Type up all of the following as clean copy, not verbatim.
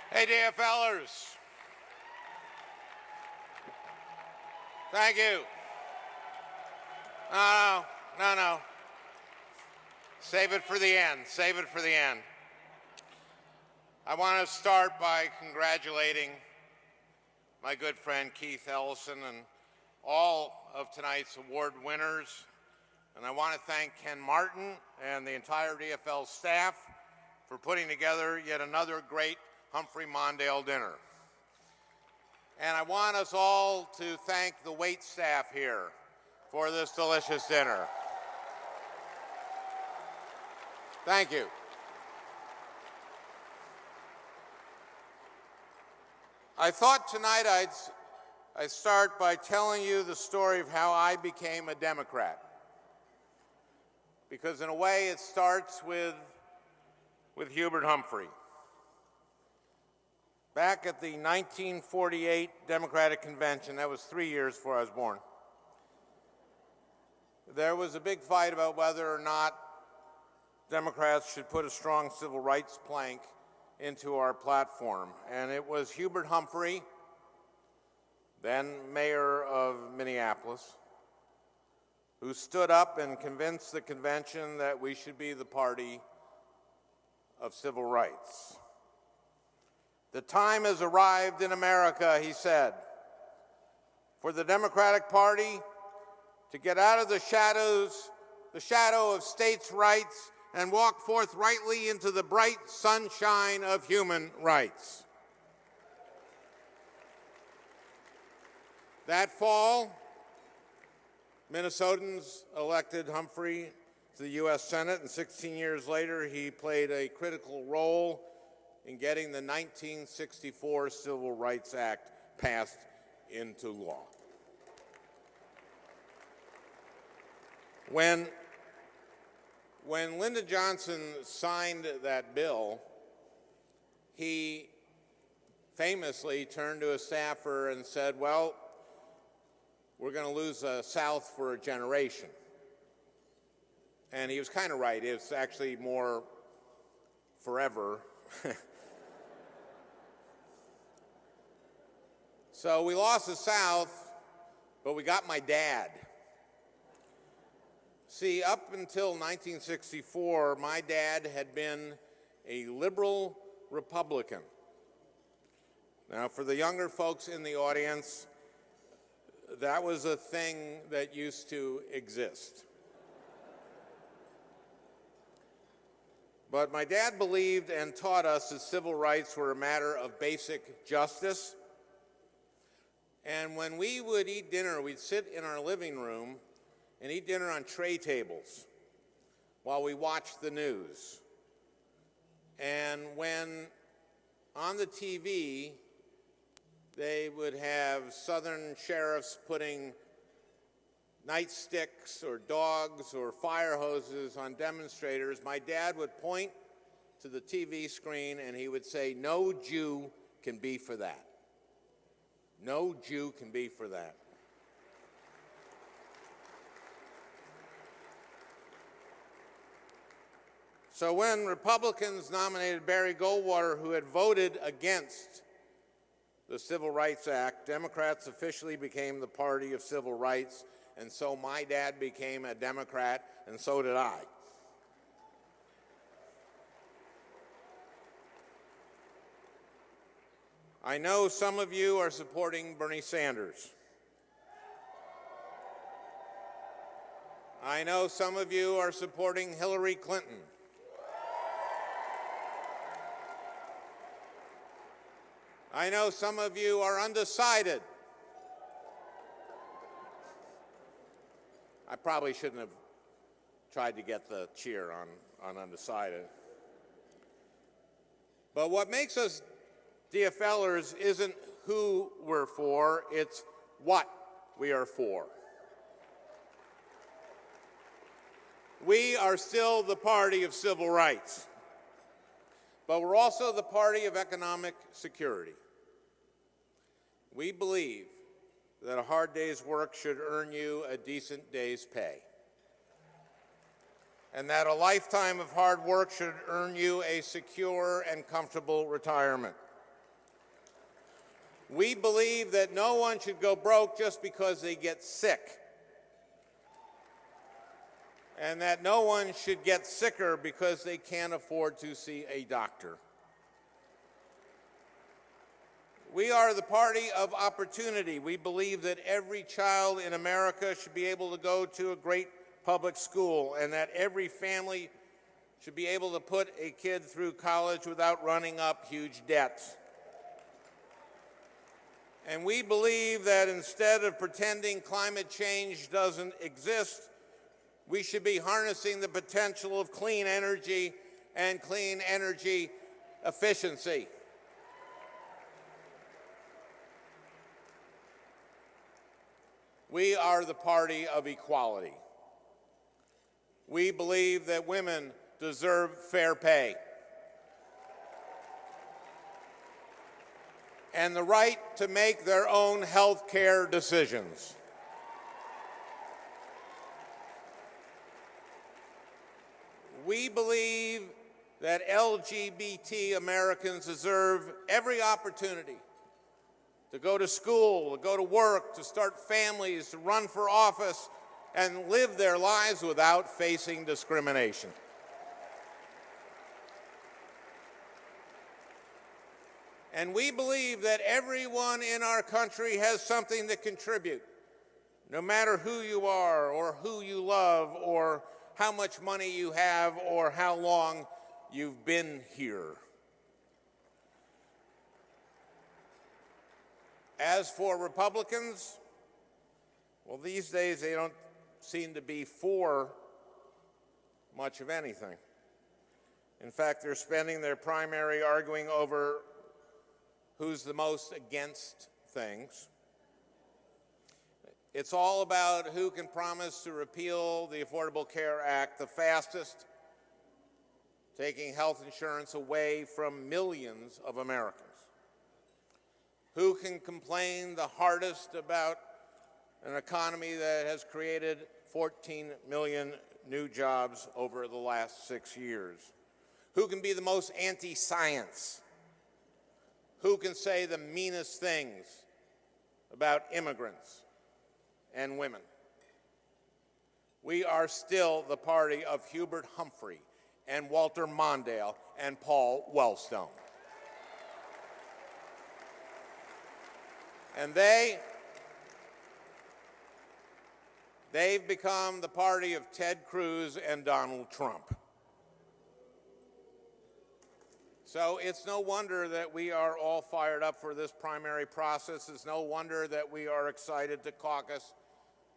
Hey, DFLers. Thank you. No. Save it for the end. Save it for the end. I want to start by congratulating my good friend Keith Ellison and all of tonight's award winners. And I want to thank Ken Martin and the entire DFL staff for putting together yet another great Humphrey Mondale Dinner. And I want us all to thank the wait staff here for this delicious dinner. Thank you. I thought tonight I'd start by telling you the story of how I became a Democrat. Because in a way it starts with Hubert Humphrey. Back at the 1948 Democratic Convention, that was 3 years before I was born, there was a big fight about whether or not Democrats should put a strong civil rights plank into our platform. And it was Hubert Humphrey, then mayor of Minneapolis, who stood up and convinced the convention that we should be the party of civil rights. The time has arrived in America, he said, for the Democratic Party to get out of the shadow of states' rights and walk forthrightly into the bright sunshine of human rights. That fall, Minnesotans elected Humphrey to the U.S. Senate, and 16 years later, he played a critical role in getting the 1964 Civil Rights Act passed into law. When Lyndon Johnson signed that bill, he famously turned to a staffer and said, well, we're going to lose the South for a generation. And he was kind of right. It's actually more forever. So we lost the South, but we got my dad. See, up until 1964, my dad had been a liberal Republican. Now, for the younger folks in the audience, that was a thing that used to exist. But my dad believed and taught us that civil rights were a matter of basic justice. And when we would eat dinner, we'd sit in our living room and eat dinner on tray tables while we watched the news. And when on the TV, they would have Southern sheriffs putting nightsticks or dogs or fire hoses on demonstrators, my dad would point to the TV screen and he would say, "No Jew can be for that. No Jew can be for that." So when Republicans nominated Barry Goldwater, who had voted against the Civil Rights Act, Democrats officially became the party of civil rights, and so my dad became a Democrat, and so did I. I know some of you are supporting Bernie Sanders. I know some of you are supporting Hillary Clinton. I know some of you are undecided. I probably shouldn't have tried to get the cheer on undecided. But what makes us DFLers isn't who we're for, it's what we are for. We are still the party of civil rights, but we're also the party of economic security. We believe that a hard day's work should earn you a decent day's pay, and that a lifetime of hard work should earn you a secure and comfortable retirement. We believe that no one should go broke just because they get sick, and that no one should get sicker because they can't afford to see a doctor. We are the party of opportunity. We believe that every child in America should be able to go to a great public school, and that every family should be able to put a kid through college without running up huge debts. And we believe that instead of pretending climate change doesn't exist, we should be harnessing the potential of clean energy and clean energy efficiency. We are the party of equality. We believe that women deserve fair pay and the right to make their own health care decisions. We believe that LGBT Americans deserve every opportunity to go to school, to go to work, to start families, to run for office, and live their lives without facing discrimination. And we believe that everyone in our country has something to contribute, no matter who you are or who you love or how much money you have or how long you've been here. As for Republicans, well, these days they don't seem to be for much of anything. In fact, they're spending their primary arguing over who's the most against things. It's all about who can promise to repeal the Affordable Care Act the fastest, taking health insurance away from millions of Americans. Who can complain the hardest about an economy that has created 14 million new jobs over the last 6 years? Who can be the most anti-science? Who can say the meanest things about immigrants and women? We are still the party of Hubert Humphrey and Walter Mondale and Paul Wellstone. And they've become the party of Ted Cruz and Donald Trump. So it's no wonder that we are all fired up for this primary process. It's no wonder that we are excited to caucus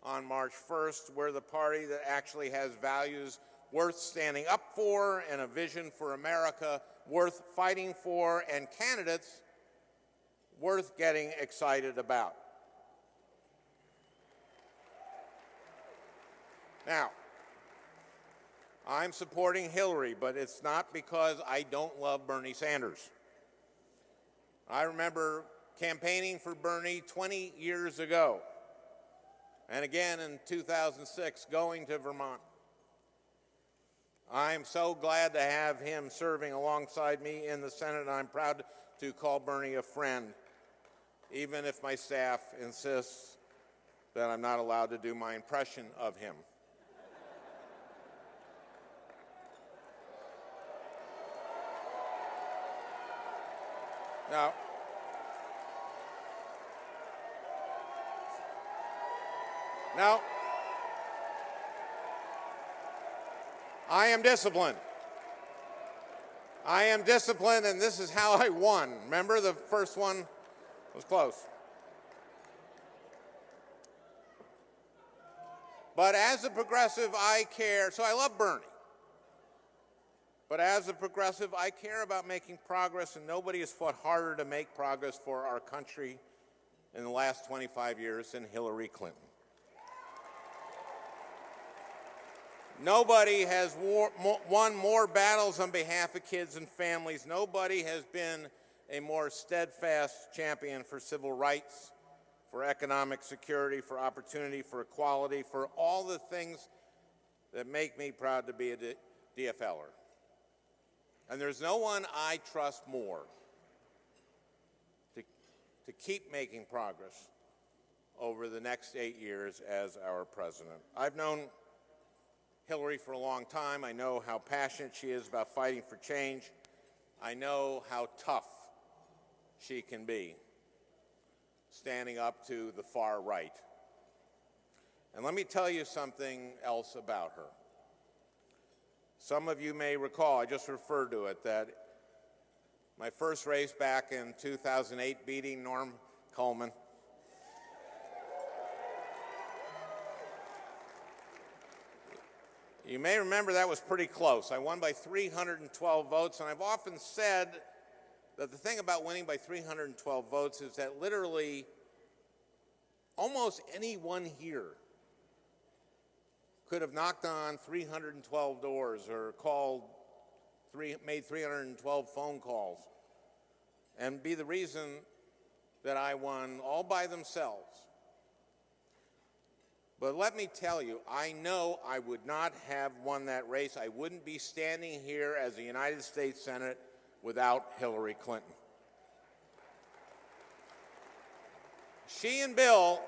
on March 1st. We're the party that actually has values worth standing up for and a vision for America worth fighting for and candidates worth getting excited about. Now, I'm supporting Hillary, but it's not because I don't love Bernie Sanders. I remember campaigning for Bernie 20 years ago, and again in 2006, going to Vermont. I'm so glad to have him serving alongside me in the Senate, and I'm proud to call Bernie a friend, even if my staff insists that I'm not allowed to do my impression of him. Now, I am disciplined. I am disciplined, and this is how I won. Remember, the first one was close. But as a progressive, I care. So I love Bernie. But as a progressive, I care about making progress, and nobody has fought harder to make progress for our country in the last 25 years than Hillary Clinton. Nobody has won more battles on behalf of kids and families. Nobody has been a more steadfast champion for civil rights, for economic security, for opportunity, for equality, for all the things that make me proud to be a DFLer. And there's no one I trust more to to keep making progress over the next 8 years as our president. I've known Hillary for a long time. I know how passionate she is about fighting for change. I know how tough she can be, standing up to the far right. And let me tell you something else about her. Some of you may recall, I just referred to it, that my first race back in 2008, beating Norm Coleman, you may remember that was pretty close. I won by 312 votes, and I've often said that the thing about winning by 312 votes is that literally almost anyone here could have knocked on 312 doors or made 312 phone calls and be the reason that I won all by themselves. But let me tell you, I know I would not have won that race. I wouldn't be standing here as a United States Senate without Hillary Clinton. She and Bill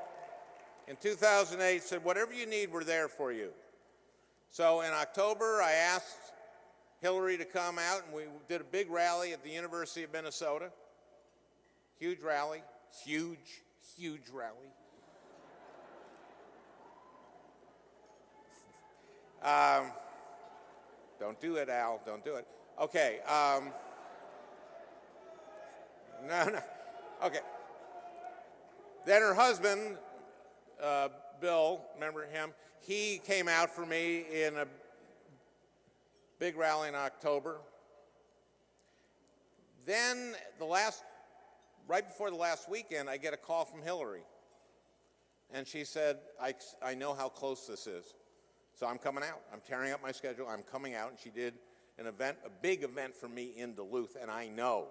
in 2008 said, whatever you need, we're there for you. So in October, I asked Hillary to come out, and we did a big rally at the University of Minnesota. Huge rally, huge rally. Don't do it, Al. Don't do it. Okay. No. Okay. Then her husband, Bill, remember him? He came out for me in a big rally in October. Then right before the last weekend, I get a call from Hillary. And she said, I know how close this is. So I'm coming out. I'm tearing up my schedule. I'm coming out. And she did an event, a big event for me in Duluth. And I know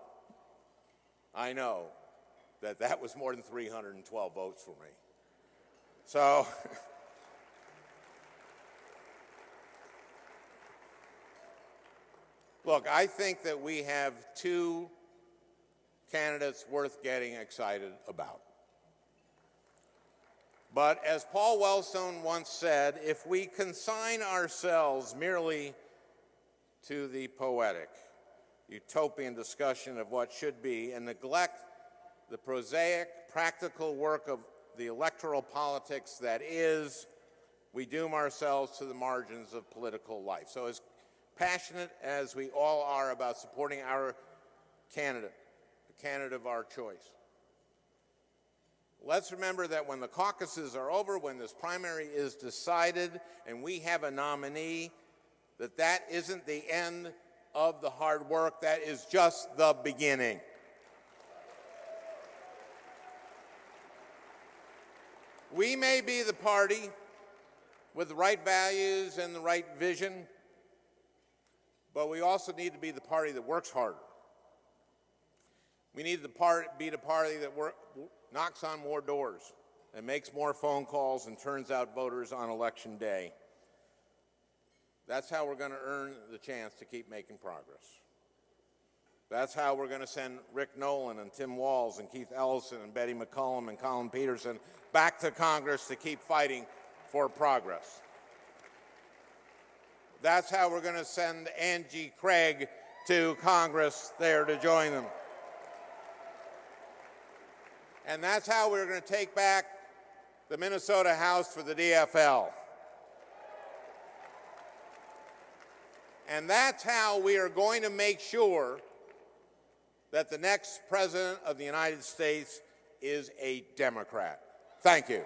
that was more than 312 votes for me. So look, I think that we have two candidates worth getting excited about. But as Paul Wellstone once said, if we consign ourselves merely to the poetic, utopian discussion of what should be and neglect the prosaic, practical work of the electoral politics that is, we doom ourselves to the margins of political life. So as passionate as we all are about supporting our candidate, the candidate of our choice, let's remember that when the caucuses are over, when this primary is decided, and we have a nominee, that isn't the end of the hard work. That is just the beginning. We may be the party with the right values and the right vision, but we also need to be the party that works harder. We need to be the party that knocks on more doors and makes more phone calls and turns out voters on election day. That's how we're going to earn the chance to keep making progress. That's how we're going to send Rick Nolan and Tim Walz and Keith Ellison and Betty McCollum and Colin Peterson back to Congress to keep fighting for progress. That's how we're going to send Angie Craig to Congress there to join them. And that's how we're going to take back the Minnesota House for the DFL. And that's how we are going to make sure that the next president of the United States is a Democrat. Thank you.